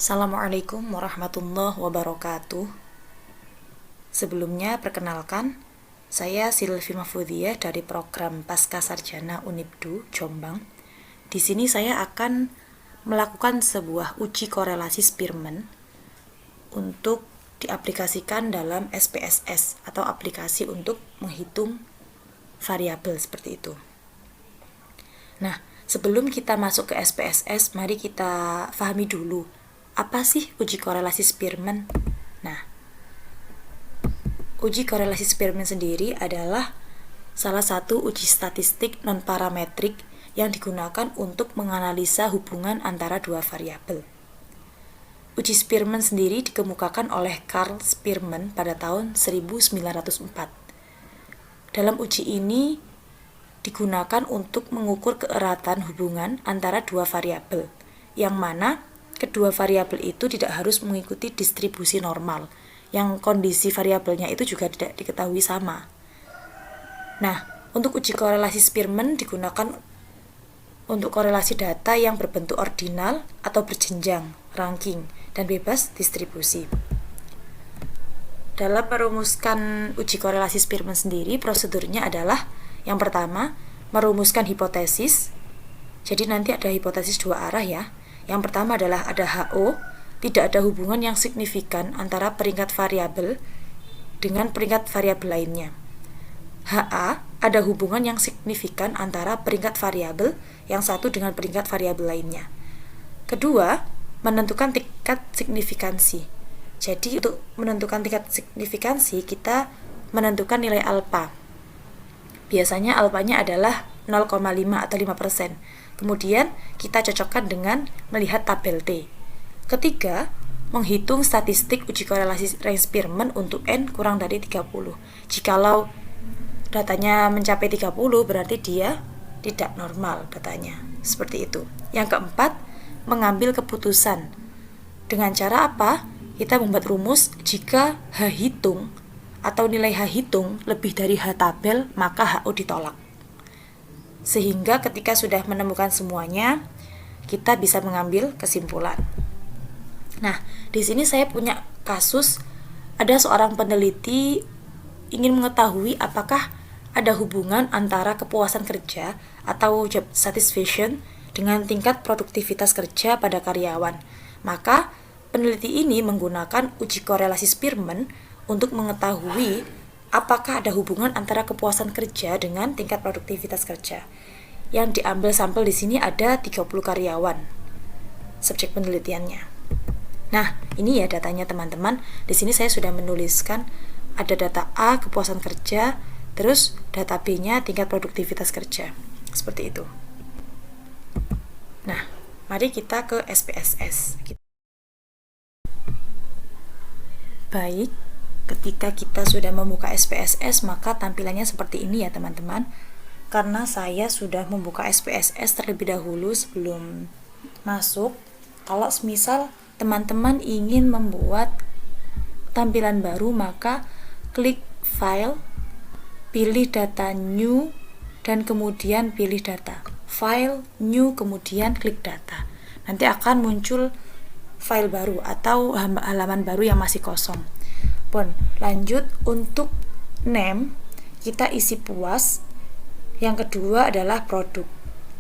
Assalamualaikum warahmatullahi wabarakatuh. Sebelumnya perkenalkan, saya Silvi Mahfudiyah dari program Pasca Sarjana Unibdu Jombang. Di sini saya akan melakukan sebuah uji korelasi Spearman untuk diaplikasikan dalam SPSS atau aplikasi untuk menghitung variabel seperti itu. Nah, sebelum kita masuk ke SPSS, mari kita pahami dulu apa sih uji korelasi Spearman. Nah, uji korelasi Spearman sendiri adalah salah satu uji statistik non-parametrik yang digunakan untuk menganalisa hubungan antara dua variabel. Uji Spearman sendiri dikemukakan oleh Carl Spearman pada tahun 1904. Dalam uji ini digunakan untuk mengukur keeratan hubungan antara dua variabel, yang mana kedua variabel itu tidak harus mengikuti distribusi normal, yang kondisi variabelnya itu juga tidak diketahui sama. Nah, untuk uji korelasi Spearman digunakan untuk korelasi data yang berbentuk ordinal atau berjenjang, ranking, dan bebas distribusi. Dalam merumuskan uji korelasi Spearman sendiri, prosedurnya adalah yang pertama, merumuskan hipotesis. Jadi nanti ada hipotesis dua arah ya. Yang pertama adalah ada HO, tidak ada hubungan yang signifikan antara peringkat variabel dengan peringkat variabel lainnya. HA, ada hubungan yang signifikan antara peringkat variabel yang satu dengan peringkat variabel lainnya. Kedua, menentukan tingkat signifikansi. Jadi untuk menentukan tingkat signifikansi, kita menentukan nilai alfa. Biasanya alfanya adalah 0,5 atau 5%. Kemudian kita cocokkan dengan melihat tabel T. Ketiga, menghitung statistik uji korelasi range Spearman untuk N kurang dari 30. Jikalau datanya mencapai 30, berarti dia tidak normal datanya. Seperti itu. Yang keempat, mengambil keputusan. Dengan cara apa? Kita membuat rumus jika H hitung atau nilai H hitung lebih dari H tabel, maka HO ditolak. Sehingga ketika sudah menemukan semuanya, kita bisa mengambil kesimpulan. Nah, di sini saya punya kasus, ada seorang peneliti ingin mengetahui apakah ada hubungan antara kepuasan kerja atau job satisfaction dengan tingkat produktivitas kerja pada karyawan. Maka, peneliti ini menggunakan uji korelasi Spearman untuk mengetahui apakah ada hubungan antara kepuasan kerja dengan tingkat produktivitas kerja. Yang diambil sampel di sini ada 30 karyawan subjek penelitiannya. Nah, ini ya datanya teman-teman. Di sini saya sudah menuliskan ada data A kepuasan kerja, terus data B-nya tingkat produktivitas kerja. Seperti itu. Nah, mari kita ke SPSS. Baik. Ketika kita sudah membuka SPSS, maka tampilannya seperti ini ya teman-teman. Karena saya sudah membuka SPSS terlebih dahulu sebelum masuk. Kalau semisal teman-teman ingin membuat tampilan baru, maka klik File, pilih data New, dan kemudian pilih data. File, New, kemudian klik data. Nanti akan muncul file baru atau halaman baru yang masih kosong. Lanjut untuk name, kita isi puas. Yang kedua adalah produk.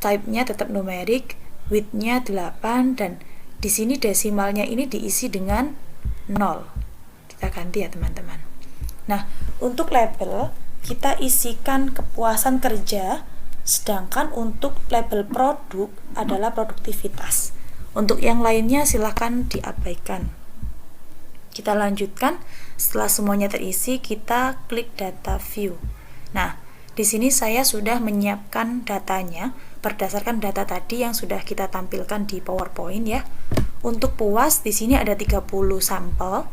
Type-nya tetap numerik, width-nya 8, dan di sini desimalnya ini diisi dengan 0. Kita ganti ya teman-teman. Nah, untuk label kita isikan kepuasan kerja, sedangkan untuk label produk adalah produktivitas. Untuk yang lainnya silahkan diabaikan. Kita lanjutkan. Setelah semuanya terisi, kita klik data view. Nah, di sini saya sudah menyiapkan datanya berdasarkan data tadi yang sudah kita tampilkan di PowerPoint ya. Untuk puas di sini ada 30 sampel.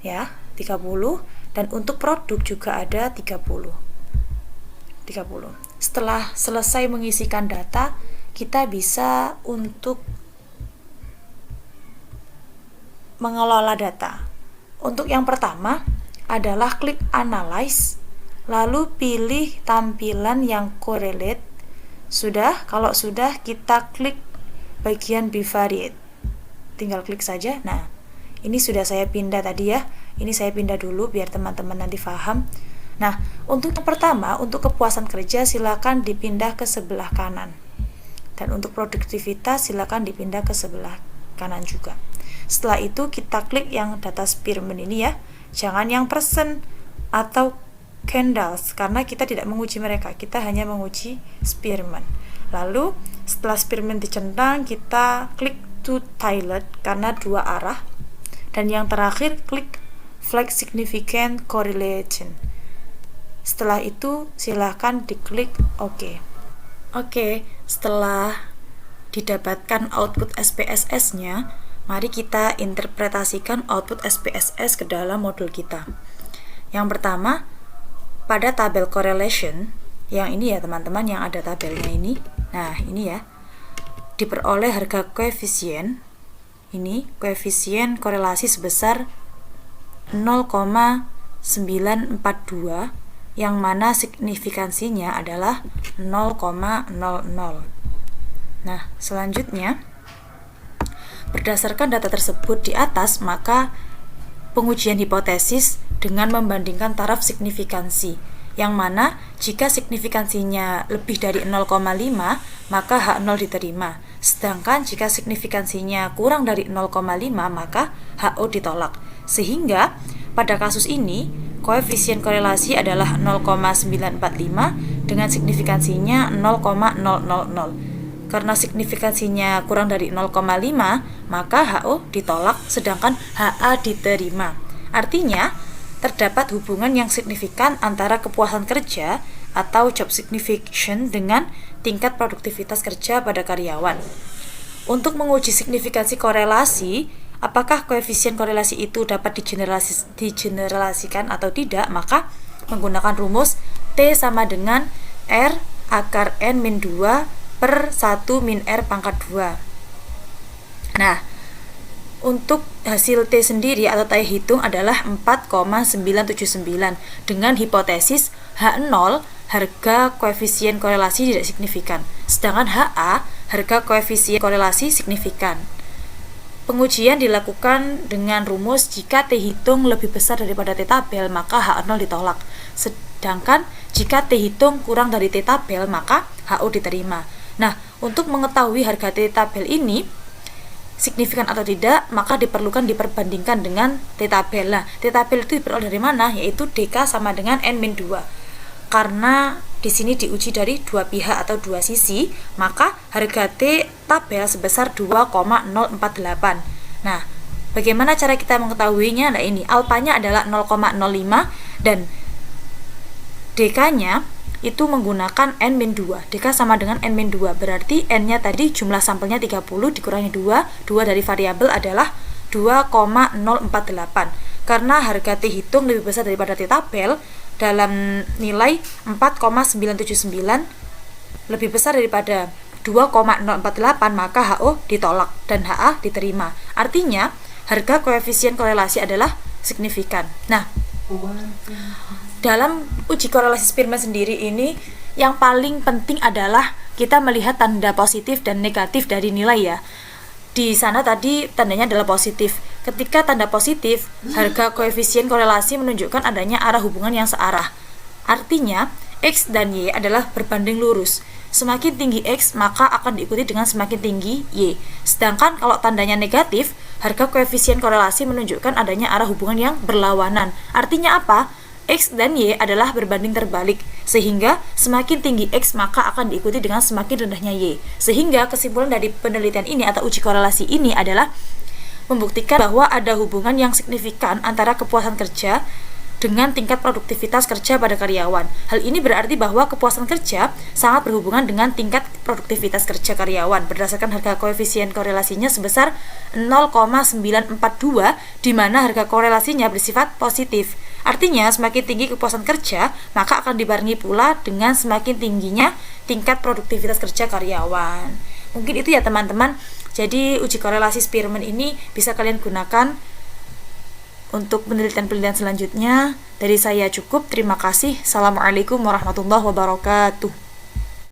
Ya, 30, dan untuk produk juga ada 30. Setelah selesai mengisikan data, kita bisa untuk mengelola data. Untuk yang pertama adalah klik Analyze, lalu pilih tampilan yang correlate. Kalau sudah kita klik bagian Bivariate. tinggal klik saja. Nah, ini sudah saya pindah tadi ya. Ini saya pindah dulu biar teman-teman nanti paham. Nah, untuk yang pertama, untuk kepuasan kerja silakan dipindah ke sebelah kanan. Dan untuk produktivitas silakan dipindah ke sebelah kanan juga. Setelah itu kita klik yang data Spearman ini ya. Jangan yang person atau candles karena kita tidak menguji mereka, kita hanya menguji Spearman. Lalu setelah Spearman dicentang, kita klik to tiled karena dua arah, dan yang terakhir klik flag significant correlation. Setelah itu silahkan diklik OK. Oke, setelah didapatkan output SPSS nya, mari kita interpretasikan output SPSS ke dalam modul kita. Yang pertama, pada tabel correlation, yang ini ya teman-teman, yang ada tabelnya ini. Nah, ini ya. Diperoleh harga koefisien, ini koefisien korelasi sebesar 0,942, yang mana signifikansinya adalah 0,00. Nah, selanjutnya, berdasarkan data tersebut di atas, maka pengujian hipotesis dengan membandingkan taraf signifikansi, yang mana jika signifikansinya lebih dari 0,5 maka H0 diterima, sedangkan jika signifikansinya kurang dari 0,5 maka HO ditolak. Sehingga pada kasus ini koefisien korelasi adalah 0,945 dengan signifikansinya 0,000. Karena signifikansinya kurang dari 0,5 maka HO ditolak sedangkan HA diterima. Artinya terdapat hubungan yang signifikan antara kepuasan kerja atau job satisfaction dengan tingkat produktivitas kerja pada karyawan. Untuk menguji signifikansi korelasi, apakah koefisien korelasi itu dapat digeneralisasikan atau tidak, maka menggunakan rumus T sama dengan R akar N min 2 per 1 min R pangkat 2. Nah, untuk hasil T sendiri atau T hitung adalah 4,979 dengan hipotesis H0 harga koefisien korelasi tidak signifikan, sedangkan HA harga koefisien korelasi signifikan. Pengujian dilakukan dengan rumus jika T hitung lebih besar daripada T tabel maka H0 ditolak, sedangkan jika T hitung kurang dari T tabel maka HO diterima. Nah, untuk mengetahui harga T tabel ini signifikan atau tidak, maka diperlukan diperbandingkan dengan T tabel. Nah, T tabel itu diperoleh dari mana? Yaitu DK sama dengan N-2. Karena di sini diuji dari dua pihak atau dua sisi, maka harga T tabel sebesar 2,048. Nah, bagaimana cara kita mengetahuinya? Nah, ini alfanya adalah 0,05 dan DK-nya itu menggunakan N-2. DK sama dengan N-2. Berarti N-nya tadi jumlah sampelnya 30 dikurangi 2. 2 dari variabel adalah 2,048. Karena harga T hitung lebih besar daripada T tabel dalam nilai 4,979 lebih besar daripada 2,048, maka HO ditolak dan HA diterima. Artinya, harga koefisien korelasi adalah signifikan. Nah, dalam uji korelasi Spearman sendiri ini yang paling penting adalah kita melihat tanda positif dan negatif dari nilai ya. Di sana tadi tandanya adalah positif. Ketika tanda positif, harga koefisien korelasi menunjukkan adanya arah hubungan yang searah. Artinya, X dan Y adalah berbanding lurus. Semakin tinggi X, maka akan diikuti dengan semakin tinggi Y. Sedangkan kalau tandanya negatif, harga koefisien korelasi menunjukkan adanya arah hubungan yang berlawanan. Artinya apa? X dan Y adalah berbanding terbalik, sehingga semakin tinggi X maka akan diikuti dengan semakin rendahnya Y. Sehingga kesimpulan dari penelitian ini atau uji korelasi ini adalah membuktikan bahwa ada hubungan yang signifikan antara kepuasan kerja dengan tingkat produktivitas kerja pada karyawan. Hal ini berarti bahwa kepuasan kerja sangat berhubungan dengan tingkat produktivitas kerja karyawan berdasarkan harga koefisien korelasinya sebesar 0,942 di mana harga korelasinya bersifat positif. Artinya, semakin tinggi kepuasan kerja, maka akan dibarengi pula dengan semakin tingginya tingkat produktivitas kerja karyawan. Mungkin itu ya teman-teman. Jadi, uji korelasi Spearman ini bisa kalian gunakan untuk penelitian-penelitian selanjutnya. Dari saya cukup. Terima kasih. Assalamualaikum warahmatullahi wabarakatuh.